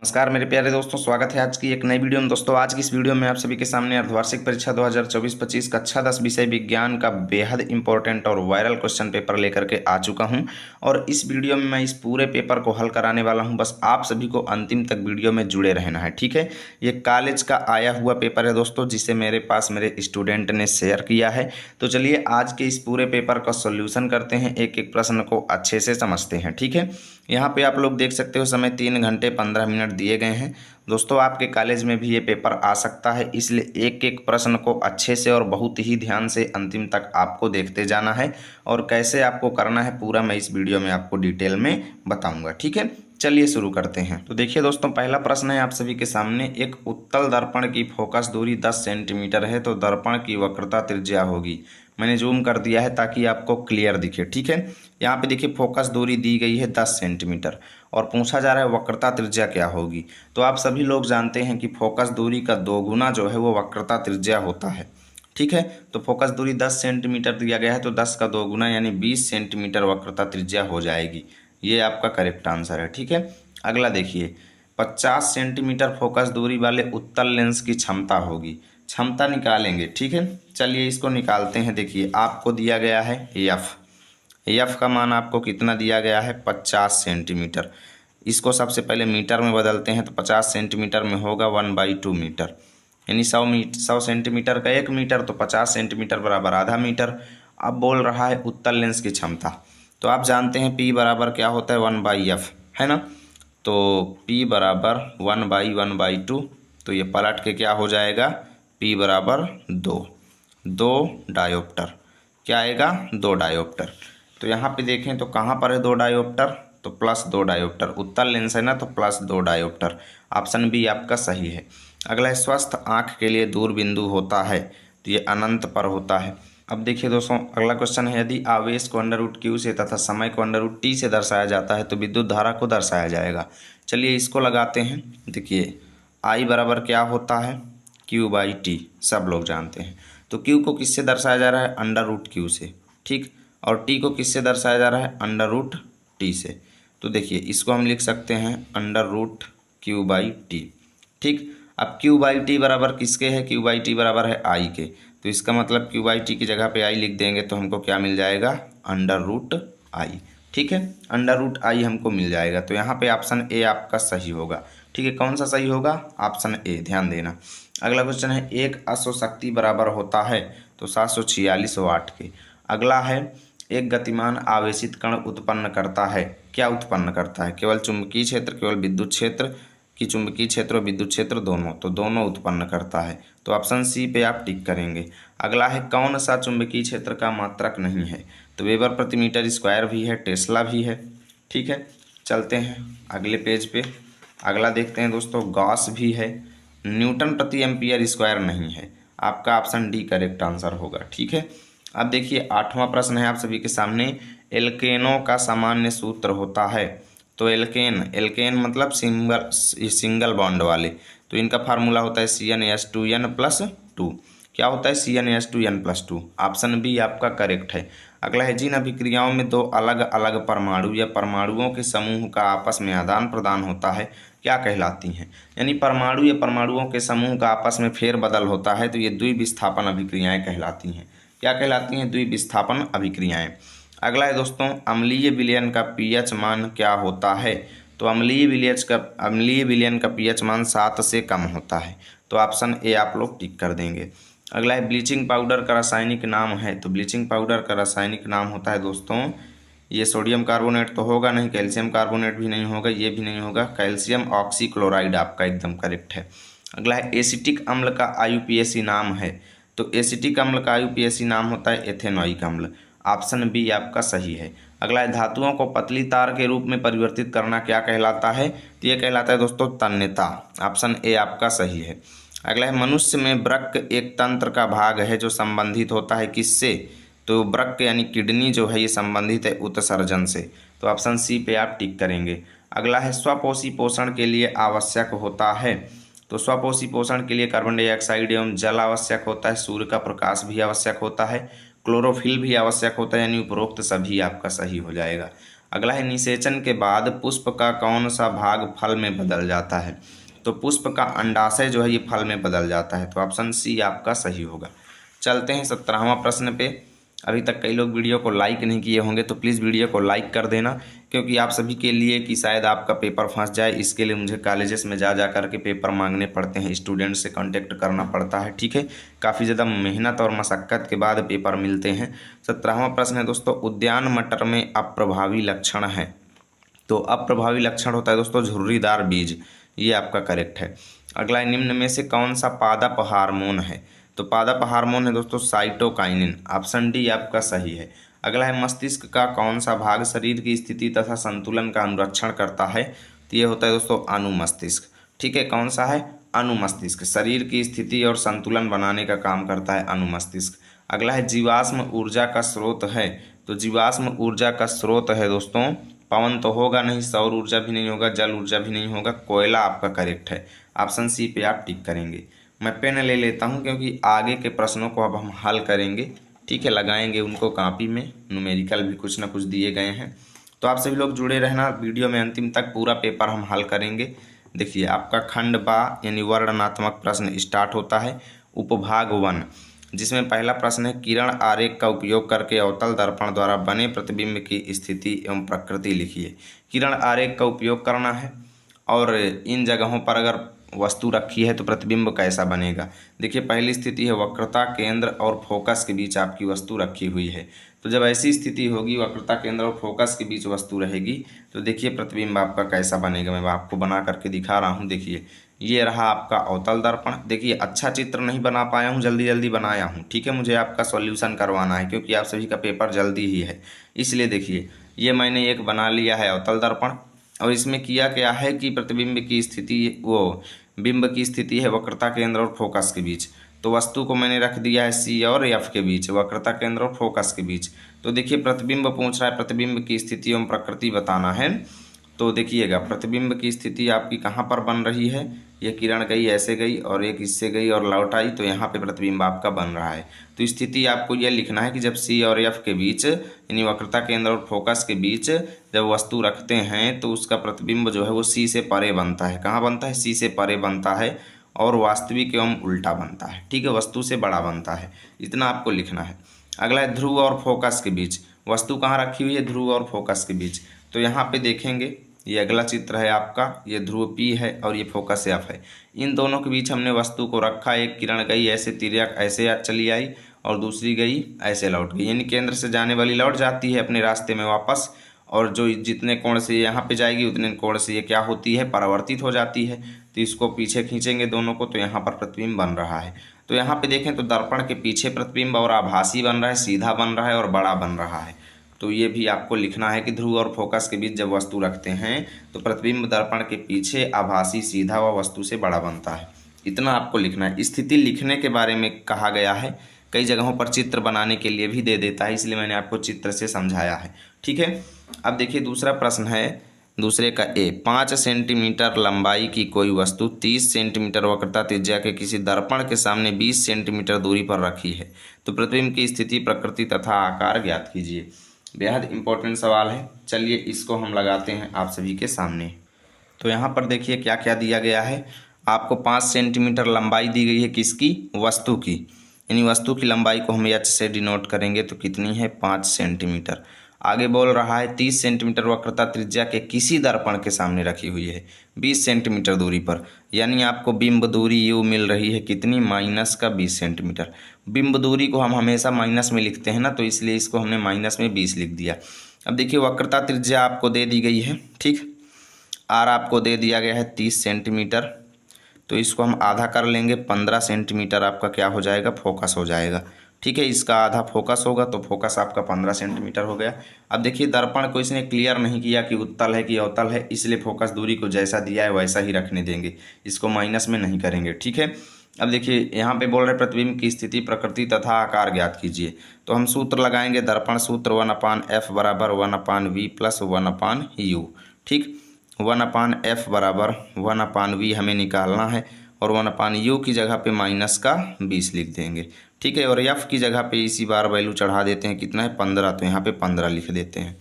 नमस्कार मेरे प्यारे दोस्तों, स्वागत है आज की एक नई वीडियो में। दोस्तों आज की इस वीडियो में आप सभी के सामने अर्धवार्षिक परीक्षा 2024-25 कक्षा 10 विषय विज्ञान का बेहद इंपॉर्टेंट और वायरल क्वेश्चन पेपर लेकर के आ चुका हूं। और इस वीडियो में मैं इस पूरे पेपर को हल कराने वाला हूं। बस आप सभी को अंतिम तक वीडियो में जुड़े रहना है, ठीक है। ये कॉलेज का आया हुआ पेपर है दोस्तों, जिसे मेरे पास मेरे स्टूडेंट ने शेयर किया है। तो चलिए आज के इस पूरे पेपर का सोल्यूशन करते हैं, एक एक प्रश्न को अच्छे से समझते हैं, ठीक है। यहाँ पे आप लोग देख सकते हो समय 3 घंटे 15 मिनट दिए गए हैं। दोस्तों आपके कॉलेज में भी ये पेपर आ सकता है, इसलिए एक एक प्रश्न को अच्छे से और बहुत ही ध्यान से अंतिम तक आपको देखते जाना है। और कैसे आपको करना है पूरा मैं इस वीडियो में आपको डिटेल में बताऊंगा, ठीक है। चलिए शुरू करते हैं। तो देखिए दोस्तों, पहला प्रश्न है आप सभी के सामने। एक उत्तल दर्पण की फोकस दूरी 10 सेंटीमीटर है, तो दर्पण की वक्रता त्रिज्या होगी। मैंने जूम कर दिया है ताकि आपको क्लियर दिखे, ठीक है। यहाँ पे देखिए फोकस दूरी दी गई है 10 सेंटीमीटर और पूछा जा रहा है वक्रता त्रिज्या क्या होगी। तो आप सभी लोग जानते हैं कि फोकस दूरी का 2 गुना जो है वो वक्रता त्रिज्या होता है, ठीक है। तो फोकस दूरी 10 सेंटीमीटर दिया गया है, तो 10 का 2 गुना यानी 20 सेंटीमीटर वक्रता त्रिज्या हो जाएगी। ये आपका करेक्ट आंसर है, ठीक है। अगला देखिए, 50 सेंटीमीटर फोकस दूरी वाले उत्तल लेंस की क्षमता होगी। क्षमता निकालेंगे, ठीक है। चलिए इसको निकालते हैं। देखिए आपको दिया गया है एफ का मान आपको कितना दिया गया है 50 सेंटीमीटर। इसको सबसे पहले मीटर में बदलते हैं, तो 50 सेंटीमीटर में होगा 1/2 मीटर, यानी 100 सेंटीमीटर का 1 मीटर, तो 50 सेंटीमीटर बराबर आधा मीटर। अब बोल रहा है उत्तल लेंस की क्षमता, तो आप जानते हैं P बराबर क्या होता है 1/f, है ना। तो P बराबर 1/1/2, तो ये पलट के क्या हो जाएगा P बराबर 2 डायोप्टर। क्या आएगा 2 डायोप्टर। तो यहाँ पे देखें तो कहाँ पर है 2 डायोप्टर, तो +2 डायोप्टर। उत्तल लेंस है ना, तो +2 डायोप्टर। ऑप्शन बी आपका सही है। अगला है स्वस्थ आँख के लिए दूर बिंदु होता है, तो ये अनंत पर होता है। अब देखिए दोस्तों, अगला क्वेश्चन है, यदि आवेश को √Q से तथा समय को √T से दर्शाया जाता है तो विद्युत धारा को दर्शाया जाएगा। चलिए इसको लगाते हैं। देखिए I बराबर क्या होता है Q/T, सब लोग जानते हैं। तो Q को किससे दर्शाया जा रहा है √Q से, ठीक। और T को किससे दर्शाया जा रहा है √T से। तो देखिए इसको हम लिख सकते हैं √Q/T, ठीक। अब Q/T बराबर किसके है, Q/T बराबर है I के। तो इसका मतलब Q/T की जगह पे I लिख देंगे तो हमको क्या मिल जाएगा √I, ठीक है। √I हमको मिल जाएगा। तो यहाँ पे ऑप्शन ए आपका सही होगा, ठीक है। कौन सा सही होगा, ऑप्शन ए, ध्यान देना। अगला क्वेश्चन है, एक अश्व शक्ति बराबर होता है तो 746 वाट के। अगला है, एक गतिमान आवेशित कण उत्पन्न करता है। क्या उत्पन्न करता है, केवल चुंबकीय क्षेत्र, केवल विद्युत क्षेत्र, कि चुंबकीय क्षेत्र और विद्युत क्षेत्र दोनों, तो दोनों उत्पन्न करता है। तो ऑप्शन सी पे आप टिक करेंगे। अगला है, कौन सा चुंबकीय क्षेत्र का मात्रक नहीं है, तो वेबर प्रति मीटर स्क्वायर भी है, टेस्ला भी है, ठीक है। चलते हैं अगले पेज पे। अगला देखते हैं दोस्तों, गॉस भी है, न्यूटन प्रति एम्पियर स्क्वायर नहीं है। आपका ऑप्शन डी करेक्ट आंसर होगा, ठीक है। अब देखिए 8वां प्रश्न है आप सभी के सामने। एल्केनों का सामान्य सूत्र होता है, तो एल्केन मतलब सिंगल बॉन्ड वाले, तो इनका फार्मूला होता है CnH2n+2। क्या होता है CnH2n+2। ऑप्शन बी आपका करेक्ट है। अगला है, जिन अभिक्रियाओं में 2 अलग अलग परमाणु या परमाणुओं के समूह का आपस में आदान प्रदान होता है, क्या कहलाती हैं। यानी परमाणु या परमाणुओं के समूह का आपस में फेरबदल होता है, तो ये द्विविस्थापन अभिक्रियाएं कहलाती हैं। क्या कहलाती हैं, द्विविस्थापन अभिक्रियाएं। अगला है दोस्तों, अम्लीय विलयन का pH मान क्या होता है, तो अम्लीय विलयन का pH मान 7 से कम होता है। तो ऑप्शन ए आप लोग टिक कर देंगे। अगला है, ब्लीचिंग पाउडर का रासायनिक नाम है, तो ब्लीचिंग पाउडर का रासायनिक नाम होता है दोस्तों, ये सोडियम कार्बोनेट तो होगा नहीं, कैल्शियम कार्बोनेट भी नहीं होगा, ये भी नहीं होगा, कैल्शियम ऑक्सीक्लोराइड आपका एकदम करेक्ट है। अगला है, एसिटिक अम्ल का IUPAC नाम है, तो एसिटिक अम्ल का IUPAC नाम होता है एथेनोइक अम्ल। ऑप्शन बी आपका सही है। अगला है, धातुओं को पतली तार के रूप में परिवर्तित करना क्या कहलाता है, तो ये कहलाता है दोस्तों तन्यता। ऑप्शन ए आपका सही है। अगला है, मनुष्य में वृक्क एक तंत्र का भाग है जो संबंधित होता है किससे, तो वृक्क यानी किडनी जो है ये संबंधित है उत्सर्जन से। तो ऑप्शन सी पे आप टिक करेंगे। अगला है, स्वपोषी पोषण के लिए आवश्यक होता है, तो स्वपोषी पोषण के लिए कार्बन डाइऑक्साइड एवं जल आवश्यक होता है, सूर्य का प्रकाश भी आवश्यक होता है, क्लोरोफिल भी आवश्यक होता है, यानी उपरोक्त सभी आपका सही हो जाएगा। अगला है निषेचन के बाद पुष्प का कौन सा भाग फल में बदल जाता है। तो पुष्प का अंडाशय जो है ये फल में बदल जाता है, तो ऑप्शन सी आपका सही होगा। चलते हैं 17वां प्रश्न पे। अभी तक कई लोग वीडियो को लाइक नहीं किए होंगे तो प्लीज़ वीडियो को लाइक कर देना, क्योंकि आप सभी के लिए कि शायद आपका पेपर फंस जाए, इसके लिए मुझे कॉलेजेस में जा कर के पेपर मांगने पड़ते हैं, स्टूडेंट से कांटेक्ट करना पड़ता है। ठीक है, काफ़ी ज़्यादा मेहनत और मशक्क़त के बाद पेपर मिलते हैं। 17वां प्रश्न है दोस्तों, उद्यान मटर में अप्रभावी लक्षण है। तो अप्रभावी लक्षण होता है दोस्तों झुर्रीदार बीज, ये आपका करेक्ट है। अगला है निम्न में से कौन सा पादप हार्मोन है। तो पादप हार्मोन है दोस्तों साइटोकाइनिन, ऑप्शन डी आपका सही है। अगला है मस्तिष्क का कौन सा भाग शरीर की स्थिति तथा संतुलन का अनुरक्षण करता है। तो ये होता है दोस्तों अनुमस्तिष्क। ठीक है, कौन सा है, अनुमस्तिष्क, शरीर की स्थिति और संतुलन बनाने का काम करता है अनुमस्तिष्क। अगला है जीवाश्म ऊर्जा का स्रोत है। तो जीवाश्म ऊर्जा का स्रोत है दोस्तों, पवन तो होगा नहीं, सौर ऊर्जा भी नहीं होगा, जल ऊर्जा भी नहीं होगा, कोयला आपका करेक्ट है। ऑप्शन सी पे आप टिक करेंगे। मैं पेन ले लेता हूं क्योंकि आगे के प्रश्नों को अब हम हल करेंगे। ठीक है, लगाएंगे उनको कॉपी में, न्यूमेरिकल भी कुछ ना कुछ दिए गए हैं, तो आप सभी लोग जुड़े रहना वीडियो में अंतिम तक, पूरा पेपर हम हल करेंगे। देखिए आपका खंड बा यानी वर्णनात्मक प्रश्न स्टार्ट होता है। उपभाग 1, जिसमें पहला प्रश्न है किरण आरेख का उपयोग करके अवतल दर्पण द्वारा बने प्रतिबिंब की स्थिति एवं प्रकृति लिखिए। किरण आरेख का उपयोग करना है और इन जगहों पर अगर वस्तु रखी है तो प्रतिबिंब कैसा बनेगा। देखिए पहली स्थिति है वक्रता केंद्र और फोकस के बीच आपकी वस्तु रखी हुई है, तो जब ऐसी स्थिति होगी वक्रता केंद्र और फोकस के बीच वस्तु रहेगी तो देखिए प्रतिबिंब आपका कैसा बनेगा। मैं आपको बना करके दिखा रहा हूँ। देखिए ये रहा आपका अवतल दर्पण। देखिए अच्छा चित्र नहीं बना पाया हूँ, जल्दी जल्दी बनाया हूँ। ठीक है, मुझे आपका सॉल्यूशन करवाना है क्योंकि आप सभी का पेपर जल्दी ही है, इसलिए देखिए ये मैंने एक बना लिया है अवतल दर्पण, और इसमें किया क्या है कि प्रतिबिंब की स्थिति, वो बिंब की स्थिति है वक्रता केंद्र और फोकस के बीच, तो वस्तु को मैंने रख दिया है सी और एफ के बीच, वक्रता केंद्र और फोकस के बीच। तो देखिए प्रतिबिंब पूछ रहा है, प्रतिबिंब की स्थिति एवं प्रकृति बताना है। तो देखिएगा प्रतिबिंब की स्थिति आपकी कहाँ पर बन रही है, ये किरण गई ऐसे गई और एक इससे गई और लौट आई, तो यहाँ पे प्रतिबिंब आपका बन रहा है। तो स्थिति आपको यह लिखना है कि जब सी और एफ के बीच यानी वक्रता केंद्र और फोकस के बीच जब वस्तु रखते हैं तो उसका प्रतिबिंब जो है वो सी से परे बनता है। कहाँ बनता है, सी से परे बनता है और वास्तविक एवं उल्टा बनता है। ठीक है, वस्तु से बड़ा बनता है, इतना आपको लिखना है। अगला है ध्रुव और फोकस के बीच, वस्तु कहाँ रखी हुई है, ध्रुव और फोकस के बीच। तो यहाँ पे देखेंगे ये अगला चित्र है आपका, ये ध्रुव पी है और ये फोकस एफ है, इन दोनों के बीच हमने वस्तु को रखा। एक किरण गई ऐसे तिर्यक ऐसे चली आई और दूसरी गई ऐसे लौट गई, यानी केंद्र से जाने वाली लौट जाती है अपने रास्ते में वापस, और जो जितने कोण से यहाँ पे जाएगी उतने कोण से ये क्या होती है, परावर्तित हो जाती है। तो इसको पीछे खींचेंगे दोनों को, तो यहाँ पर प्रतिबिंब बन रहा है। तो यहाँ पे देखें तो दर्पण के पीछे प्रतिबिंब और आभासी बन रहा है, सीधा बन रहा है और बड़ा बन रहा है। तो ये भी आपको लिखना है कि ध्रुव और फोकस के बीच जब वस्तु रखते हैं तो प्रतिबिंब दर्पण के पीछे आभासी सीधा व वस्तु से बड़ा बनता है, इतना आपको लिखना है। स्थिति लिखने के बारे में कहा गया है, कई जगहों पर चित्र बनाने के लिए भी दे देता है, इसलिए मैंने आपको चित्र से समझाया है। ठीक है, अब देखिए दूसरा प्रश्न है, दूसरे का ए, 5 सेंटीमीटर लंबाई की कोई वस्तु 30 सेंटीमीटर वक्रता त्रिज्या के किसी दर्पण के सामने 20 सेंटीमीटर दूरी पर रखी है, तो प्रतिबिंब की स्थिति प्रकृति तथा आकार ज्ञात कीजिए। बेहद इंपॉर्टेंट सवाल है, चलिए इसको हम लगाते हैं आप सभी के सामने। तो यहाँ पर देखिए क्या क्या दिया गया है, आपको 5 सेंटीमीटर लंबाई दी गई है किसकी, वस्तु की, यानी वस्तु की लंबाई को हम एच से डिनोट करेंगे तो कितनी है 5 सेंटीमीटर। आगे बोल रहा है 30 सेंटीमीटर वक्रता त्रिज्या के किसी दर्पण के सामने रखी हुई है 20 सेंटीमीटर दूरी पर, यानी आपको बिंब दूरी यू मिल रही है कितनी, माइनस का 20 सेंटीमीटर। बिंब दूरी को हम हमेशा माइनस में लिखते हैं ना, तो इसलिए इसको हमने माइनस में 20 लिख दिया। अब देखिए वक्रता त्रिज्या आपको दे दी गई है, ठीक, आर आपको दे दिया गया है 30 सेंटीमीटर, तो इसको हम आधा कर लेंगे, 15 सेंटीमीटर आपका क्या हो जाएगा, फोकस हो जाएगा। ठीक है, इसका आधा फोकस होगा तो फोकस आपका 15 सेंटीमीटर हो गया। अब देखिए दर्पण को इसने क्लियर नहीं किया कि उत्तल है कि अवतल है, इसलिए फोकस दूरी को जैसा दिया है वैसा ही रखने देंगे, इसको माइनस में नहीं करेंगे। ठीक है, अब देखिए यहाँ पे बोल रहे प्रतिबिंब की स्थिति प्रकृति तथा आकार ज्ञात कीजिए, तो हम सूत्र लगाएंगे, दर्पण सूत्र 1/f बराबर 1/v प्लस 1/u। ठीक, 1/f बराबर 1/v हमें निकालना है और 1/u की जगह पे माइनस का 20 लिख देंगे। ठीक है, और f की जगह पे इसी बार वैल्यू चढ़ा देते हैं, कितना है 15, तो यहाँ पे 15 लिख देते हैं।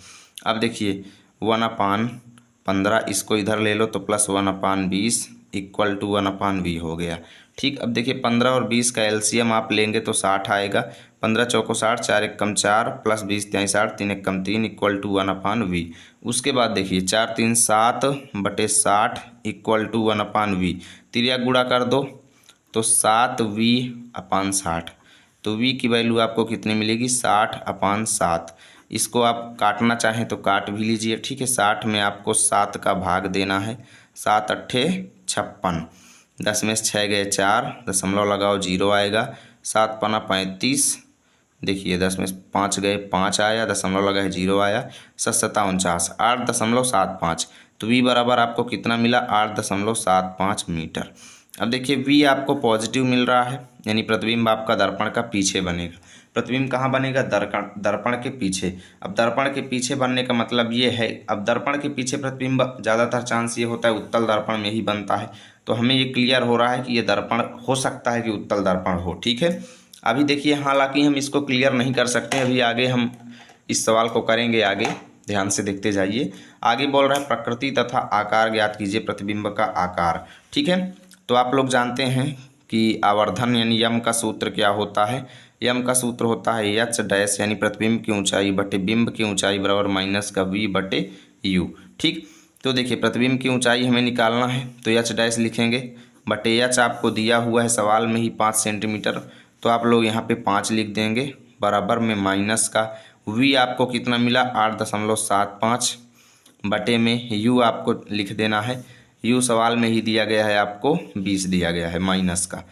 अब देखिए 1/15, इसको इधर ले लो तो प्लस 1/20 इक्वल टू 1/v हो गया। ठीक, अब देखिए 15 और 20 का एलसीएम आप लेंगे तो 60 आएगा। 15 चौको 60, 4 एकम 4 प्लस 20 तिहाई 60, 3 एकम 3 इक्वल टू 1/v। उसके बाद देखिए 4 3 7/60 इक्वल टू 1/v। तिरिया गुणा कर दो तो 7v/60, तो v की वैल्यू आपको कितनी मिलेगी 60/7। इसको आप काटना चाहें तो काट भी लीजिए। ठीक है, 60 में आपको 7 का भाग देना है। 7 अट्ठे 56, 10 में से 6 गए 4, दशमलव लगाओ 0 आएगा। 7 पना 35, देखिए 10 में से 5 गए 5 आया, दशमलव लगाए 0 आया। 7 7 49, 8.75। तो v बराबर आपको कितना मिला 8.75 मीटर। अब देखिए v आपको पॉजिटिव मिल रहा है, यानी प्रतिबिंब आपका दर्पण का पीछे बनेगा। प्रतिबिंब कहाँ बनेगा, दर्पण के पीछे। अब दर्पण के पीछे बनने का मतलब ये है, अब दर्पण के पीछे प्रतिबिंब ज़्यादातर चांस ये होता है उत्तल दर्पण में ही बनता है। तो हमें ये क्लियर हो रहा है कि ये दर्पण हो सकता है कि उत्तल दर्पण हो। ठीक है, अभी देखिए हालांकि हम इसको क्लियर नहीं कर सकते, अभी आगे हम इस सवाल को करेंगे। आगे ध्यान से देखते जाइए। आगे बोल रहा है प्रकृति तथा आकार ज्ञात कीजिए प्रतिबिंब का आकार। ठीक है, तो आप लोग जानते हैं कि आवर्धन यानी यम का सूत्र क्या होता है। यम का सूत्र होता है एच डैश यानी प्रतिबिंब की ऊंचाई बटे बिंब की ऊंचाई बराबर माइनस का v बटे u। ठीक, तो देखिए प्रतिबिंब की ऊंचाई हमें निकालना है तो एच डैश लिखेंगे बटे एच आपको दिया हुआ है सवाल में ही 5 सेंटीमीटर, तो आप लोग यहाँ पे 5 लिख देंगे बराबर में माइनस का v आपको कितना मिला 8.75 बटे में u आपको लिख देना है। u सवाल में ही दिया गया है, आपको 20 दिया गया है माइनस का,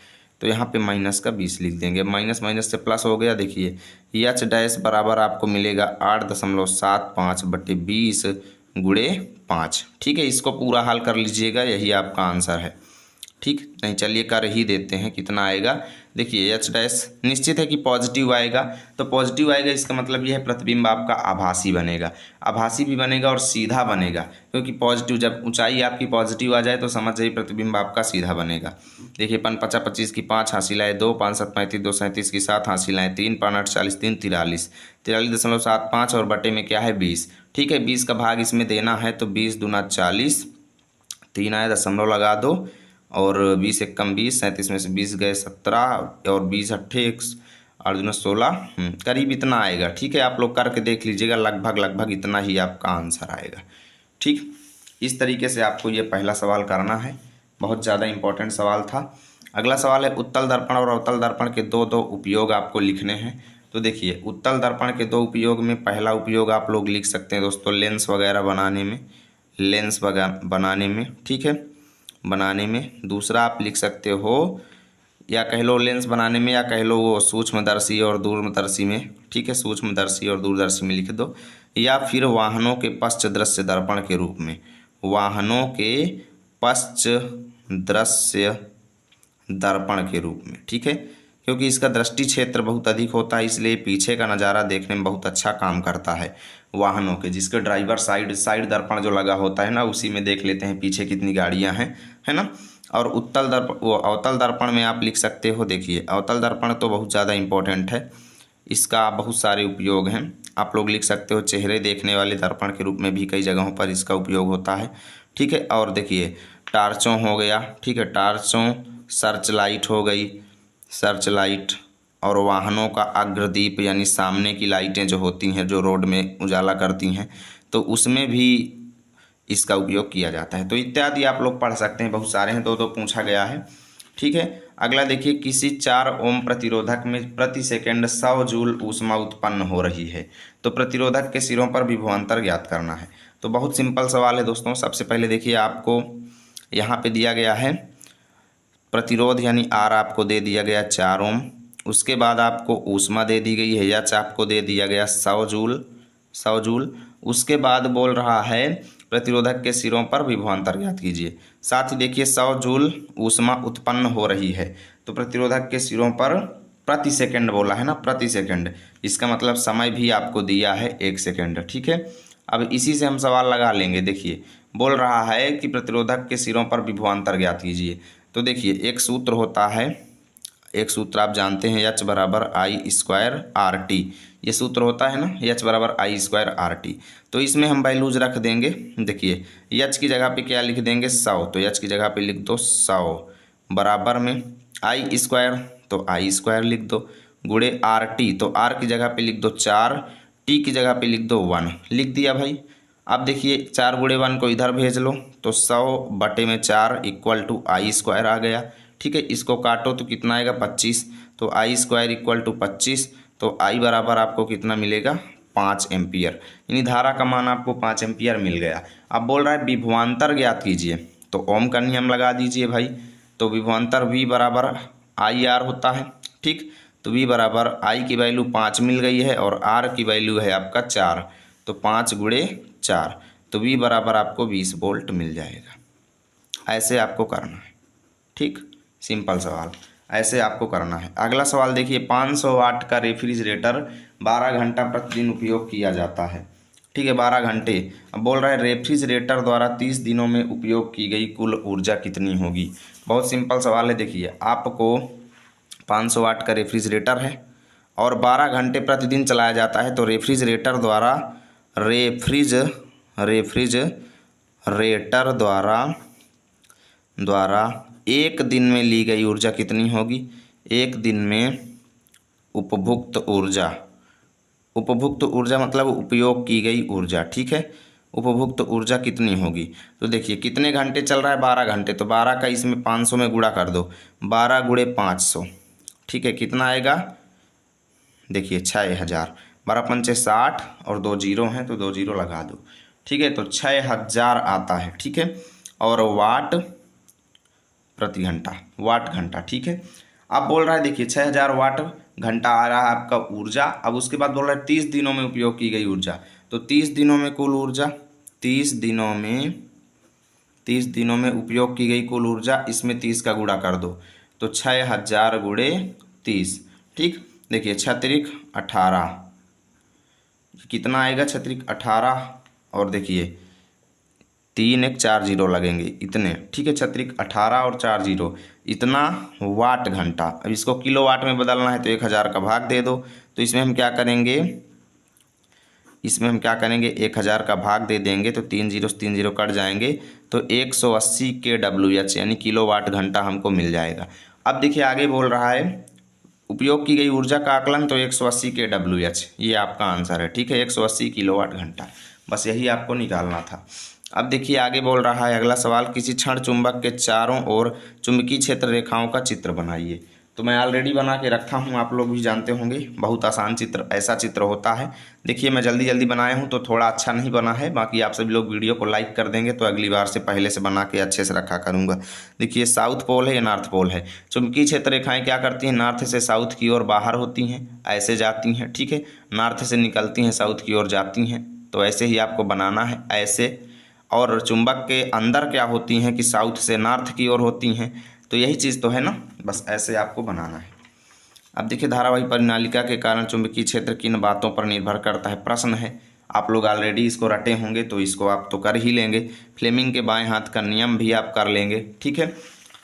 तो यहाँ पे माइनस का 20 लिख देंगे। माइनस माइनस से प्लस हो गया। देखिए एच डैश बराबर आपको मिलेगा 8.75 बटे 20 गुणे 5। ठीक है, इसको पूरा हल कर लीजिएगा, यही आपका आंसर है। ठीक, नहीं चलिए कर ही देते हैं कितना आएगा। देखिए एच डैश निश्चित है कि पॉजिटिव आएगा, तो पॉजिटिव आएगा इसका मतलब यह है प्रतिबिंब आपका आभासी बनेगा। आभासी भी बनेगा और सीधा बनेगा, क्योंकि पॉजिटिव जब ऊंचाई आपकी पॉजिटिव आ जाए तो समझ जाइए प्रतिबिंब आपका सीधा बनेगा। देखिए 5 5 25 की 5 हासिल आए 2, 5 7 35, 2 37 की 7 हासिल आए 3, 5 8 40, 3 43, 43.75 और बटे में क्या है 20। ठीक है, 20 का भाग इसमें देना है तो 20 दूना 40, 3 आया दशमलव लगा दो और 20 एकम 20, 37 में से 20 गए 17 और 20 अट्ठे 8 दूना 16, करीब इतना आएगा। ठीक है, आप लोग करके देख लीजिएगा, लगभग इतना ही आपका आंसर आएगा। ठीक, इस तरीके से आपको ये पहला सवाल करना है, बहुत ज़्यादा इंपॉर्टेंट सवाल था। अगला सवाल है उत्तल दर्पण और अवतल दर्पण के दो उपयोग आपको लिखने हैं। तो देखिए उत्तल दर्पण के 2 उपयोग में पहला उपयोग आप लोग लिख सकते हैं दोस्तों लेंस वगैरह बनाने में, लेंस बनाने में। ठीक है, बनाने में। दूसरा आप लिख सकते हो या कह लो लेंस बनाने में, या कह लो वो सूक्ष्मदर्शी और दूरदर्शी में। ठीक है, सूक्ष्मदर्शी और दूरदर्शी में लिख दो, या फिर वाहनों के पश्च दृश्य दर्पण के रूप में, वाहनों के पश्च दृश्य दर्पण के रूप में। ठीक है, क्योंकि इसका दृष्टि क्षेत्र बहुत अधिक होता है, इसलिए पीछे का नज़ारा देखने में बहुत अच्छा काम करता है वाहनों के, जिसके ड्राइवर साइड दर्पण जो लगा होता है ना, उसी में देख लेते हैं पीछे कितनी गाड़ियां हैं, है ना। और अवतल दर्पण में आप लिख सकते हो, देखिए अवतल दर्पण तो बहुत ज़्यादा इंपॉर्टेंट है, इसका बहुत सारे उपयोग हैं। आप लोग लिख सकते हो चेहरे देखने वाले दर्पण के रूप में भी कई जगहों पर इसका उपयोग होता है। ठीक है, और देखिए टार्चों हो गया। ठीक है, टार्चों, सर्च लाइट हो गई, सर्च लाइट, और वाहनों का अग्रदीप यानी सामने की लाइटें जो होती हैं जो रोड में उजाला करती हैं, तो उसमें भी इसका उपयोग किया जाता है। तो इत्यादि आप लोग पढ़ सकते हैं, बहुत सारे हैं, 2 पूछा गया है। ठीक है, अगला देखिए किसी 4 ओम प्रतिरोधक में प्रति सेकंड 100 जूल ऊष्मा उत्पन्न हो रही है, तो प्रतिरोधक के सिरों पर विभवांतर ज्ञात करना है। तो बहुत सिंपल सवाल है दोस्तों। सबसे पहले देखिए आपको यहाँ पे दिया गया है प्रतिरोध यानी आर आपको दे दिया गया 4 ओम, उसके बाद आपको ऊष्मा दे दी गई है, एच आपको दे दिया गया 100 जूल। उसके बाद बोल रहा है प्रतिरोधक के सिरों पर विभवांतर ज्ञात कीजिए। साथ ही देखिए 100 जूल ऊष्मा उत्पन्न हो रही है, तो प्रतिरोधक के सिरों पर प्रति सेकंड बोला है ना, प्रति सेकंड, इसका मतलब समय भी आपको दिया है 1 सेकंड। ठीक है, अब इसी से हम सवाल लगा लेंगे। देखिए बोल रहा है कि प्रतिरोधक के सिरों पर विभवांतर ज्ञात कीजिए, तो देखिए एक सूत्र होता है एक सूत्र आप जानते हैं एच बराबर आई स्क्वायर आर टी, ये सूत्र होता है ना एच बराबर आई स्क्वायर आर टी। तो इसमें हम वैल्यूज रख देंगे। देखिए एच की जगह पे क्या लिख देंगे 100, तो एच की जगह पे लिख दो 100 बराबर में आई स्क्वायर, तो आई स्क्वायर लिख दो गुणे आर टी, तो आर की जगह पे लिख दो 4, टी की जगह पे लिख दो 1, लिख दिया भाई। अब देखिए 4 गुणे 1 को इधर भेज लो तो 100/4 इक्वल टू आई स्क्वायर आ गया। ठीक है, इसको काटो तो कितना आएगा 25, तो आई स्क्वायर इक्वल टू 25, तो आई बराबर आपको कितना मिलेगा 5 एम्पियर, यानी धारा का मान आपको 5 एम्पियर मिल गया। अब बोल रहा है विभवांतर ज्ञात कीजिए, तो ओम का नियम लगा दीजिए भाई। तो विभवांतर V बराबर आई आर होता है। ठीक, तो V बराबर आई की वैल्यू 5 मिल गई है और R की वैल्यू है आपका 4, तो 5 गुणे 4, तो V बराबर आपको 20 वोल्ट मिल जाएगा। ऐसे आपको करना है। ठीक, सिंपल सवाल ऐसे आपको करना है। अगला सवाल देखिए 500 वाट का रेफ्रिजरेटर 12 घंटा प्रतिदिन उपयोग किया जाता है। ठीक है, 12 घंटे। अब बोल रहा है रेफ्रिजरेटर द्वारा 30 दिनों में उपयोग की गई कुल ऊर्जा कितनी होगी। बहुत सिंपल सवाल है। देखिए आपको 500 वाट का रेफ्रिजरेटर है और 12 घंटे प्रतिदिन चलाया जाता है, तो रेफ्रिजरेटर द्वारा एक दिन में ली गई ऊर्जा कितनी होगी। एक दिन में उपभुक्त ऊर्जा मतलब उपयोग की गई ऊर्जा। ठीक है, उपभुक्त ऊर्जा कितनी होगी। तो देखिए कितने घंटे चल रहा है 12 घंटे, तो 12 का इसमें 500 में गुणा कर दो, 12 गुणे 500। ठीक है, कितना आएगा देखिए 6000, 12 पंचे 60 और 2 जीरो हैं तो 2 जीरो लगा दो। ठीक है, तो 6000 आता है। ठीक है, और वाट प्रति घंटा, वाट घंटा। ठीक है, अब बोल रहा है देखिए 6000 वाट घंटा आ रहा है आपका ऊर्जा। अब उसके बाद बोल रहा है 30 दिनों में उपयोग की गई ऊर्जा, तो 30 दिनों में कुल ऊर्जा, 30 दिनों में उपयोग की गई कुल ऊर्जा, इसमें 30 का गुणा कर दो, तो 6000 गुणे 30। ठीक, देखिए 6 18 कितना आएगा 6 18, और देखिए 3 1 4 जीरो लगेंगे इतने। ठीक है, 6 18 और 4 जीरो इतना वाट घंटा। अब इसको किलो वाट में बदलना है तो 1000 का भाग दे दो। तो इसमें हम क्या करेंगे 1000 का भाग दे देंगे तो 3 जीरो कट जाएंगे, तो 180 kWh यानी किलो वाट घंटा हमको मिल जाएगा। अब देखिए आगे बोल रहा है उपयोग की गई ऊर्जा का आकलन, तो 180 kWh ये आपका आंसर है। ठीक है, 180 किलोवाट घंटा, बस यही आपको निकालना था। अब देखिए आगे बोल रहा है अगला सवाल, किसी क्षण चुंबक के चारों ओर चुंबकीय क्षेत्र रेखाओं का चित्र बनाइए। तो मैं ऑलरेडी बना के रखा हूँ, आप लोग भी जानते होंगे, बहुत आसान चित्र, ऐसा चित्र होता है। देखिए मैं जल्दी बनाया हूँ तो थोड़ा अच्छा नहीं बना है, बाकी आप सभी लोग वीडियो को लाइक कर देंगे तो अगली बार से पहले से बना के अच्छे से रखा करूँगा। देखिए साउथ पोल है या नॉर्थ पोल है। चुंबकीय क्षेत्र रेखाएँ क्या करती हैं, नॉर्थ से साउथ की ओर बाहर होती हैं, ऐसे जाती हैं। ठीक है, नॉर्थ से निकलती हैं साउथ की ओर जाती हैं, तो ऐसे ही आपको बनाना है ऐसे। और चुंबक के अंदर क्या होती हैं कि साउथ से नॉर्थ की ओर होती हैं, तो यही चीज़ तो है ना, बस ऐसे आपको बनाना है। अब देखिए धारावाही परिनालिका के कारण चुंबकीय क्षेत्र किन बातों पर निर्भर करता है, प्रश्न है। आप लोग ऑलरेडी इसको रटे होंगे तो इसको आप तो कर ही लेंगे। फ्लेमिंग के बाएं हाथ का नियम भी आप कर लेंगे। ठीक है,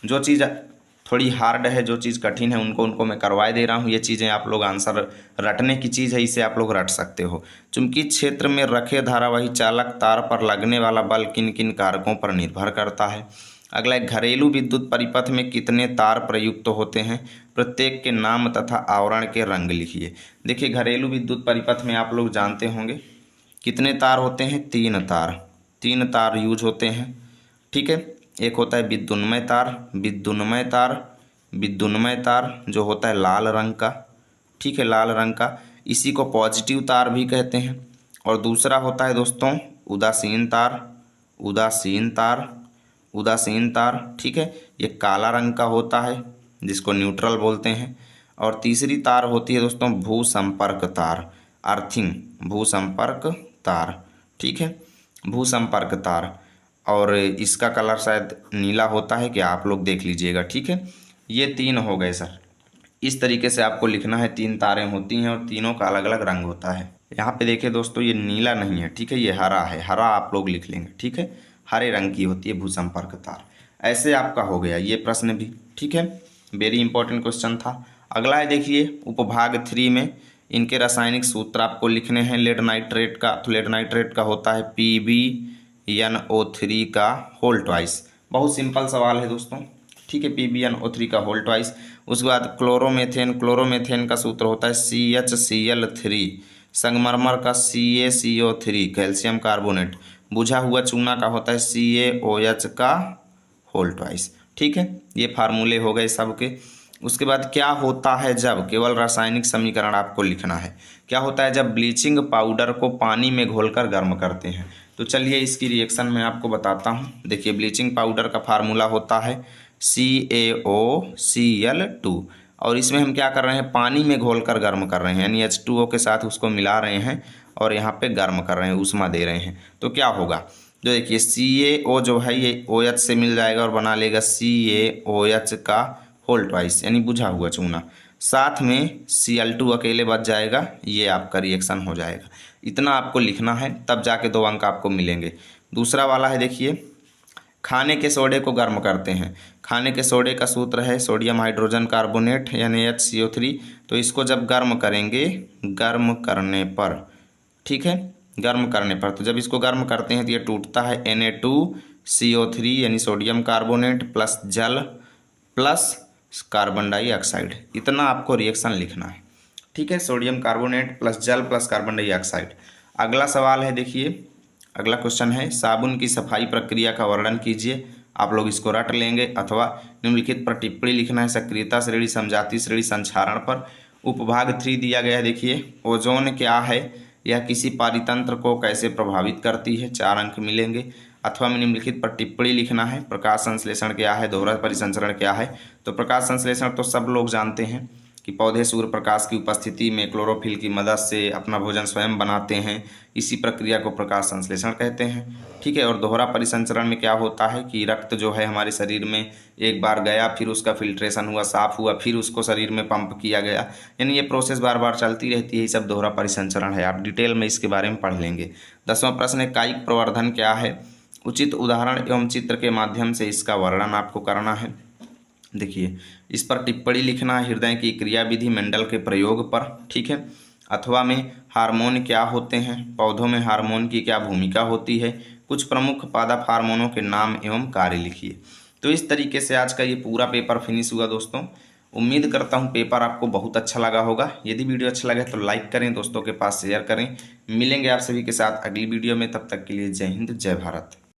जो चीज़ थोड़ी हार्ड है, जो चीज़ कठिन है उनको मैं करवाए दे रहा हूँ। ये चीज़ें आप लोग आंसर रटने की चीज़ है, इसे आप लोग रट सकते हो। चुंबकीय क्षेत्र में रखे धारावाही चालक तार पर लगने वाला बल किन किन कारकों पर निर्भर करता है। अगला एक घरेलू विद्युत परिपथ में कितने तार प्रयुक्त होते हैं, प्रत्येक के नाम तथा आवरण के रंग लिखिए। देखिए घरेलू विद्युत परिपथ में आप लोग जानते होंगे कितने तार होते हैं, 3 तार यूज होते हैं। ठीक है, एक होता है विद्युन्मय तार जो होता है लाल रंग का। ठीक है, लाल रंग का, इसी को पॉजिटिव तार भी कहते हैं। और दूसरा होता है दोस्तों उदासीन तार। ठीक है, ये काला रंग का होता है जिसको न्यूट्रल बोलते हैं। और तीसरी तार होती है दोस्तों भूसंपर्क तार, भूसंपर्क तार। ठीक है, भूसंपर्क तार, और इसका कलर शायद नीला होता है, क्या आप लोग देख लीजिएगा। ठीक है, ये 3 हो गए सर। इस तरीके से आपको लिखना है, 3 तारें होती हैं और तीनों का अलग अलग रंग होता है। यहाँ पे देखिए दोस्तों ये नीला नहीं है, ठीक है, ये हरा है, हरा आप लोग लिख लेंगे। ठीक है, हरे रंग की होती है भूसंपर्क तार। ऐसे आपका हो गया ये प्रश्न भी। ठीक है, वेरी इंपॉर्टेंट क्वेश्चन था। अगला है देखिए उपभाग 3 में इनके रासायनिक सूत्र आपको लिखने हैं लेड नाइट्रेट का। तो लेड नाइट्रेट का होता है PbNO3 का होल ट्वाइस। बहुत सिंपल सवाल है दोस्तों, ठीक है, PbNO3 का होल ट्वाइस। उसके बाद क्लोरोमेथेन, क्लोरोमेथेन का सूत्र होता है CHCl3, संगमरमर का CaCO3, कैल्शियम कार्बोनेट, बुझा हुआ चूना का होता है CaOH का होल ट्वाइस। ठीक है, ये फार्मूले हो गए सबके। उसके बाद क्या होता है जब, केवल रासायनिक समीकरण आपको लिखना है, क्या होता है जब ब्लीचिंग पाउडर को पानी में घोलकर गर्म करते हैं। तो चलिए इसकी रिएक्शन मैं आपको बताता हूँ। देखिए ब्लीचिंग पाउडर का फार्मूला होता है CaOCl2, और इसमें हम क्या कर रहे हैं, पानी में घोलकर गर्म कर रहे हैं, यानी H2O के साथ उसको मिला रहे हैं और यहाँ पे गर्म कर रहे हैं, ऊष्मा दे रहे हैं। तो क्या होगा, जो देखिए CaO जो है ये OH से मिल जाएगा और बना लेगा CaOH का होल ट्वाइस, यानी बुझा हुआ चूना, साथ में Cl2 अकेले बच जाएगा, ये आपका रिएक्शन हो जाएगा। इतना आपको लिखना है, तब जाके 2 अंक आपको मिलेंगे। दूसरा वाला है देखिए, खाने के सोडे को गर्म करते हैं। खाने के सोडे का सूत्र है सोडियम हाइड्रोजन कार्बोनेट यानी HCO3। तो इसको जब गर्म करेंगे, गर्म करने पर, ठीक है, गर्म करने पर, तो जब इसको गर्म करते हैं तो ये टूटता है Na2CO3 यानी सोडियम कार्बोनेट प्लस जल प्लस कार्बन डाइऑक्साइड। इतना आपको रिएक्शन लिखना है, ठीक है, सोडियम कार्बोनेट प्लस जल प्लस कार्बन डाइऑक्साइड। अगला सवाल है देखिए, अगला क्वेश्चन है साबुन की सफाई प्रक्रिया का वर्णन कीजिए। आप लोग इसको रट लेंगे अथवा निम्नलिखित पर टिप्पणी लिखना है सक्रियता श्रेणी, समजाति श्रेणी, संक्षारण पर। उपभाग 3 दिया गया है देखिए, ओजोन क्या है, यह किसी पारितंत्र को कैसे प्रभावित करती है, 4 अंक मिलेंगे। अथवा में निम्नलिखित पर टिप्पणी लिखना है, प्रकाश संश्लेषण क्या है, दोहरा परिसंचरण क्या है। तो प्रकाश संश्लेषण तो सब लोग जानते हैं कि पौधे सूर्य प्रकाश की उपस्थिति में क्लोरोफिल की मदद से अपना भोजन स्वयं बनाते हैं, इसी प्रक्रिया को प्रकाश संश्लेषण कहते हैं, ठीक है। और दोहरा परिसंचरण में क्या होता है कि रक्त जो है हमारे शरीर में एक बार गया, फिर उसका फिल्ट्रेशन हुआ, साफ हुआ, फिर उसको शरीर में पंप किया गया, यानी ये प्रोसेस बार बार चलती रहती है, ये सब दोहरा परिसंचरण है। आप डिटेल में इसके बारे में पढ़ लेंगे। 10वां प्रश्न है कायिक प्रवर्धन क्या है, उचित उदाहरण एवं चित्र के माध्यम से इसका वर्णन आपको करना है। देखिए इस पर टिप्पणी लिखना है, हृदय की क्रियाविधि मेंडल के प्रयोग पर, ठीक है। अथवा में हार्मोन क्या होते हैं, पौधों में हार्मोन की क्या भूमिका होती है, कुछ प्रमुख पादप हार्मोनों के नाम एवं कार्य लिखिए। तो इस तरीके से आज का ये पूरा पेपर फिनिश हुआ दोस्तों। उम्मीद करता हूँ पेपर आपको बहुत अच्छा लगा होगा। यदि वीडियो अच्छा लगे तो लाइक करें, दोस्तों के पास शेयर करें। मिलेंगे आप सभी के साथ अगली वीडियो में, तब तक के लिए जय हिंद जय भारत।